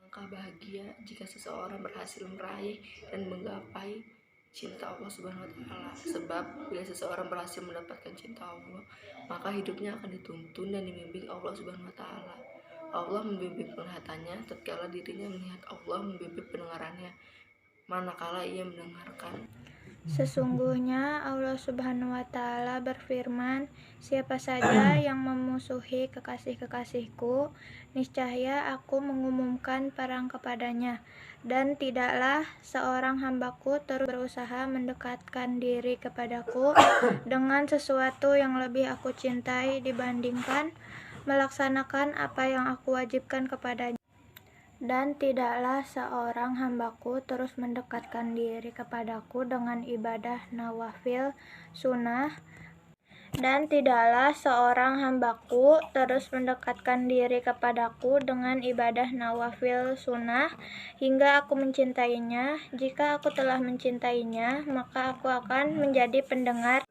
Alangkah bahagia jika seseorang berhasil meraih dan menggapai cinta Allah Subhanahu wa taala. Sebab bila seseorang berhasil mendapatkan cinta Allah, maka hidupnya akan dituntun dan dibimbing Allah Subhanahu wa taala. Allah membimbing penglihatannya tatkala dirinya melihat, Allah membimbing pendengarannya manakala ia mendengarkan. Sesungguhnya Allah Subhanahu wa taala berfirman, siapa saja yang memusuhi kekasih-kekasihku, niscaya aku mengumumkan perang kepadanya, dan tidaklah seorang hambaku terus berusaha mendekatkan diri kepadaku dengan sesuatu yang lebih aku cintai dibandingkan melaksanakan apa yang aku wajibkan kepadanya. Dan tidaklah seorang hambaku terus mendekatkan diri kepadaku dengan ibadah nawafil sunnah. Dan tidaklah seorang hambaku terus mendekatkan diri kepadaku dengan ibadah nawafil sunnah hingga aku mencintainya. Jika aku telah mencintainya, maka aku akan menjadi pendengar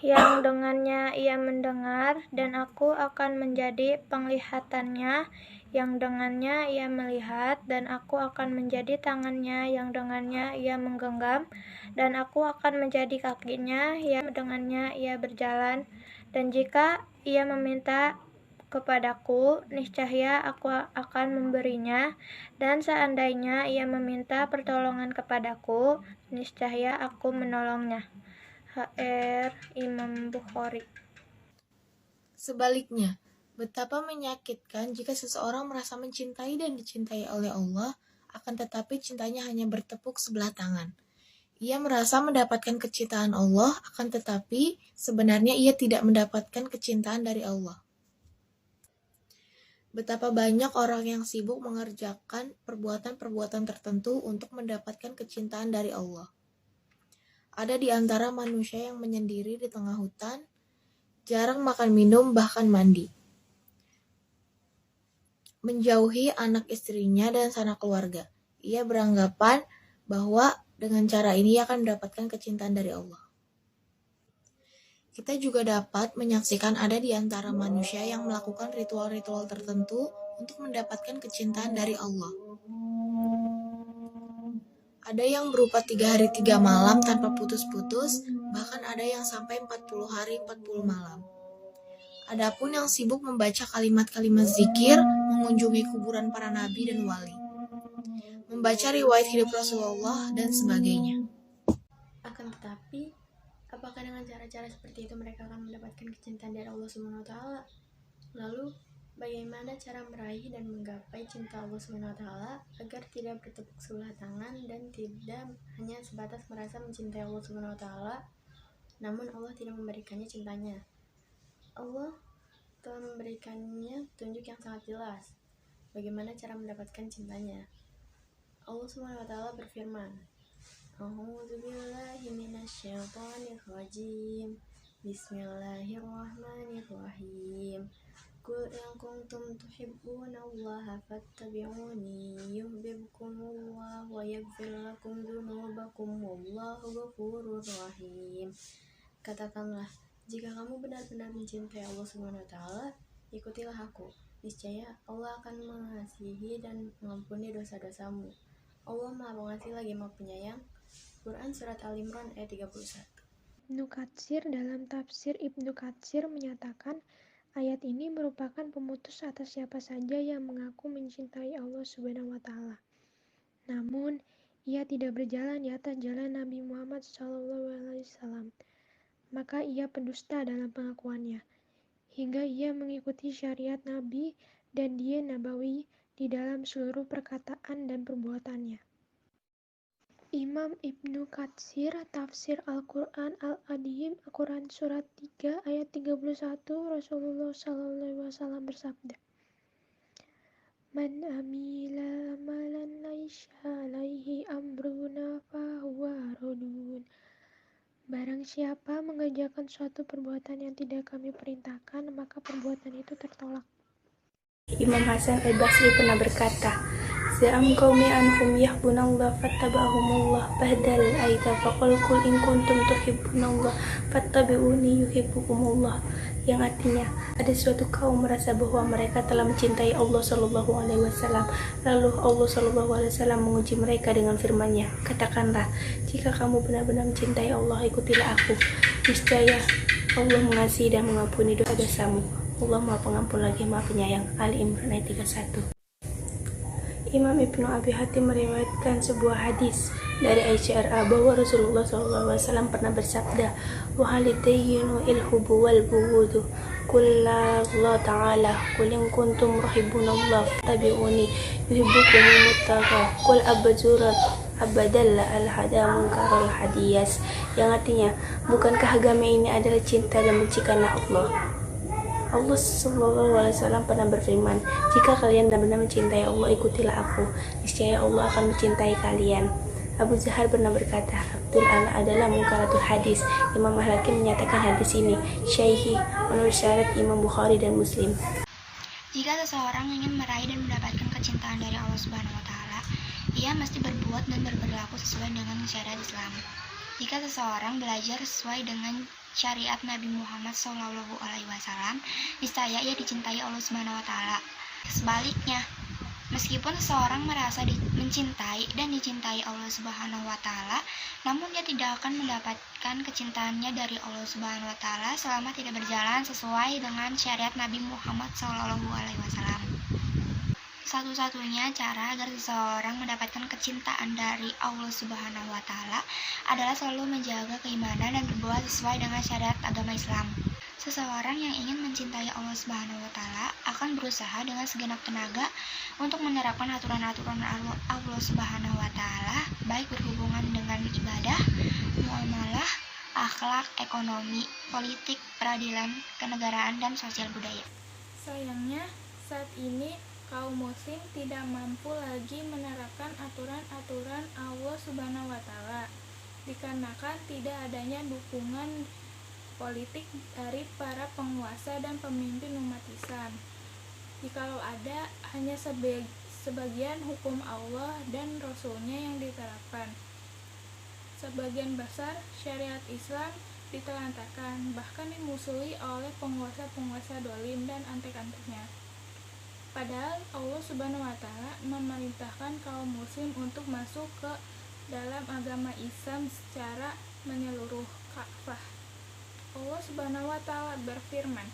yang dengannya ia mendengar, dan aku akan menjadi penglihatannya yang dengannya ia melihat, dan aku akan menjadi tangannya yang dengannya ia menggenggam, dan aku akan menjadi kakinya yang dengannya ia berjalan. Dan jika ia meminta kepadaku, niscaya aku akan memberinya, dan seandainya ia meminta pertolongan kepadaku, niscaya aku menolongnya. HR Imam Bukhari. Sebaliknya, betapa menyakitkan jika seseorang merasa mencintai dan dicintai oleh Allah, akan tetapi cintanya hanya bertepuk sebelah tangan. Ia merasa mendapatkan kecintaan Allah, akan tetapi sebenarnya ia tidak mendapatkan kecintaan dari Allah. Betapa banyak orang yang sibuk mengerjakan perbuatan-perbuatan tertentu untuk mendapatkan kecintaan dari Allah. Ada di antara manusia yang menyendiri di tengah hutan, jarang makan minum, bahkan mandi. Menjauhi anak istrinya dan sanak keluarga. Ia beranggapan bahwa dengan cara ini ia akan mendapatkan kecintaan dari Allah. Kita juga dapat menyaksikan ada di antara manusia yang melakukan ritual-ritual tertentu untuk mendapatkan kecintaan dari Allah. Ada yang berupa 3 hari 3 malam tanpa putus-putus, bahkan ada yang sampai 40 hari 40 malam. Adapun yang sibuk membaca kalimat-kalimat zikir, mengunjungi kuburan para nabi dan wali, membaca riwayat hidup Rasulullah, dan sebagainya. Akan tetapi, apakah dengan cara-cara seperti itu mereka akan mendapatkan kecintaan dari Allah Subhanahu wa taala? Lalu, bagaimana cara meraih dan menggapai cinta Allah Subhanahu wa taala agar tidak bertepuk sebelah tangan dan tidak hanya sebatas merasa mencintai Allah Subhanahu wa taala, namun Allah tidak memberikannya cintanya? Allah telah memberikannya petunjuk yang sangat jelas bagaimana cara mendapatkan cintanya. Allah Subhanahu wa taala berfirman, A'udzubillahi minasyaitonirrajim. Bismillahirrahmanirrahim. Qul in kuntum tuhibbunallaha fattabi'uni yuhibbukumullah wa yaghfir lakum dzunubakum wallahu ghafurur rahim. Katakanlah, jika kamu benar-benar mencintai Allah Subhanahu wa taala, ikutilah aku. Niscaya Allah akan mengasihi dan mengampuni dosa-dosamu. Allah Maha Pengasih lagi Maha Penyayang. Quran Surat Al-Imran ayat 31. Ibnu Katsir dalam tafsir Ibnu Katsir menyatakan ayat ini merupakan pemutus atas siapa saja yang mengaku mencintai Allah Subhanahu wa taala. Namun, ia tidak berjalan di atas jalan Nabi Muhammad SAW. Maka ia pendusta dalam pengakuannya, hingga ia mengikuti syariat Nabi dan dia nabawi di dalam seluruh perkataan dan perbuatannya. Imam Ibnu Katsir, Tafsir Al-Quran Al-Adim, Quran Surat 3 ayat 31, Rasulullah SAW bersabda, Man amila amalan laisa alaihi amruna fahuwa radun. Barang siapa mengerjakan suatu perbuatan yang tidak kami perintahkan, maka perbuatan itu tertolak. Imam Hasan al-Basri pernah berkata, "Za'am qaumi anhum yahbunallah fattaba'ahumullah fahdal aida faqul kul in kuntum tuhibbunallah fattabi'uni yuhibbukumullah." Yang artinya, ada suatu kaum merasa bahwa mereka telah mencintai Allah Shallallahu Alaihi Wasallam. Lalu Allah Shallallahu Alaihi Wasallam menguji mereka dengan firman-Nya, "Katakanlah, jika kamu benar-benar mencintai Allah, ikutilah aku. Niscaya Allah mengasihi dan mengampuni dosa-dosamu. Allah Maha Pengampun lagi Maha Penyayang." Ali Imran ayat 31. Imam Ibnu Abi Hatim meriwayatkan sebuah hadis dari Aisyah bahwa Rasulullah SAW pernah bersabda, "Wahalitayyinu ilhubu wal buhudu kullallah ta'ala kul in kuntum rahibunallah tabi'uni yuhibbukumul muttaqa kul abazurat abadalla al-hada munkarul hadiyas." Yang artinya, bukankah agama ini adalah cinta dan benci karena Allah? Allah SAW pernah berfirman, "Jika kalian benar-benar mencintai Allah, ikutilah aku. Niscaya Allah akan mencintai kalian." Abu Zahar pernah berkata, "Abdul ala adalah mungkaratul hadis." Imam Al-Hakim menyatakan hadis ini syahih menurut syarat Imam Bukhari dan Muslim. Jika seseorang ingin meraih dan mendapatkan kecintaan dari Allah Subhanahu wa Ta'ala, ia mesti berbuat dan berperilaku sesuai dengan syariat Islam. Jika seseorang belajar sesuai dengan syariat Nabi Muhammad SAW, niscaya ia dicintai Allah Subhanahu wa Ta'ala. Sebaliknya, meskipun seseorang merasa mencintai dan dicintai Allah Subhanahu wa Ta'ala, namun dia tidak akan mendapatkan kecintaannya dari Allah Subhanahu wa Ta'ala selama tidak berjalan sesuai dengan syariat Nabi Muhammad SAW. Satu-satunya cara agar seseorang mendapatkan kecintaan dari Allah Subhanahu wa Ta'ala adalah selalu menjaga keimanan dan berbuat sesuai dengan syariat agama Islam. Seseorang yang ingin mencintai Allah Subhanahu wa Ta'ala akan berusaha dengan segenap tenaga untuk menerapkan aturan-aturan Allah Subhanahu wa Ta'ala, baik berhubungan dengan ibadah, muamalah, akhlak, ekonomi, politik, peradilan, kenegaraan, dan sosial budaya. Sayangnya, saat ini kaum muslim tidak mampu lagi menerapkan aturan-aturan Allah Subhanahu wa Ta'ala dikarenakan tidak adanya dukungan politik dari para penguasa dan pemimpin umat Islam. Jikalau ada, hanya sebagian hukum Allah dan Rasul-Nya yang diterapkan. Sebagian besar syariat Islam ditelantarkan, bahkan dimusuhi oleh penguasa-penguasa dolim dan antek-anteknya. Padahal Allah Subhanahu wa Ta'ala memerintahkan kaum muslim untuk masuk ke dalam agama Islam secara menyeluruh kafah. Allah Subhanahu wa Ta'ala berfirman,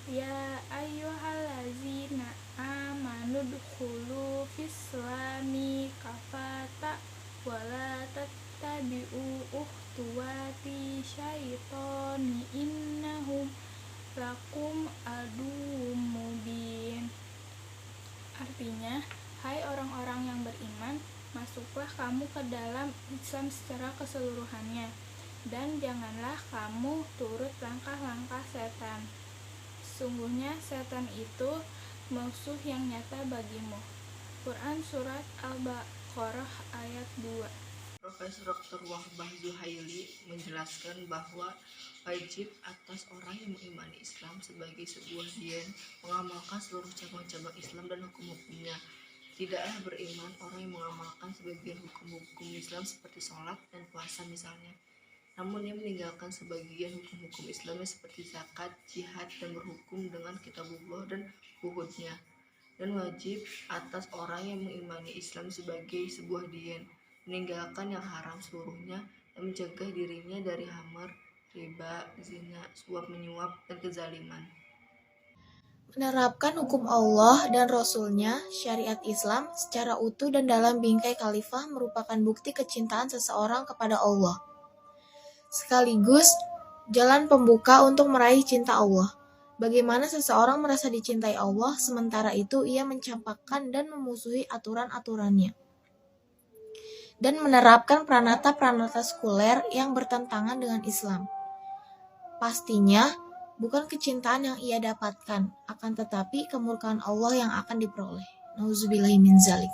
"Ya ayyuhallazina amanu dkhulu fis-silami kafata wa la tattabi'u khutuwati syaitani innahum lakum aduwwum mubin." Artinya, hai orang-orang yang beriman, masuklah kamu ke dalam Islam secara keseluruhannya, dan janganlah kamu turut langkah-langkah setan. Sungguhnya setan itu musuh yang nyata bagimu. Quran Surat Al-Baqarah ayat 2. Profesor Dr. Wahbah Zuhaili menjelaskan bahwa wajib atas orang yang mengimani Islam sebagai sebuah dien mengamalkan seluruh cabang-cabang Islam dan hukum-hukumnya. Tidaklah beriman orang yang mengamalkan sebagian hukum-hukum Islam seperti sholat dan puasa misalnya, namun ia meninggalkan sebagian hukum-hukum Islamnya seperti zakat, jihad, dan berhukum dengan kitabullah dan Uhudnya. Dan wajib atas orang yang mengimani Islam sebagai sebuah dien meninggalkan yang haram seluruhnya dan mencegah dirinya dari khamar, riba, zina, suap menyuap, dan kezaliman. Menerapkan hukum Allah dan Rasul-Nya, syariat Islam, secara utuh dan dalam bingkai khalifah merupakan bukti kecintaan seseorang kepada Allah. Sekaligus, jalan pembuka untuk meraih cinta Allah. Bagaimana seseorang merasa dicintai Allah, sementara itu ia mencampakkan dan memusuhi aturan-aturannya, dan menerapkan pranata-pranata sekuler yang bertentangan dengan Islam. Pastinya, bukan kecintaan yang ia dapatkan, akan tetapi kemurkaan Allah yang akan diperoleh. Nauzubillahi min zalik.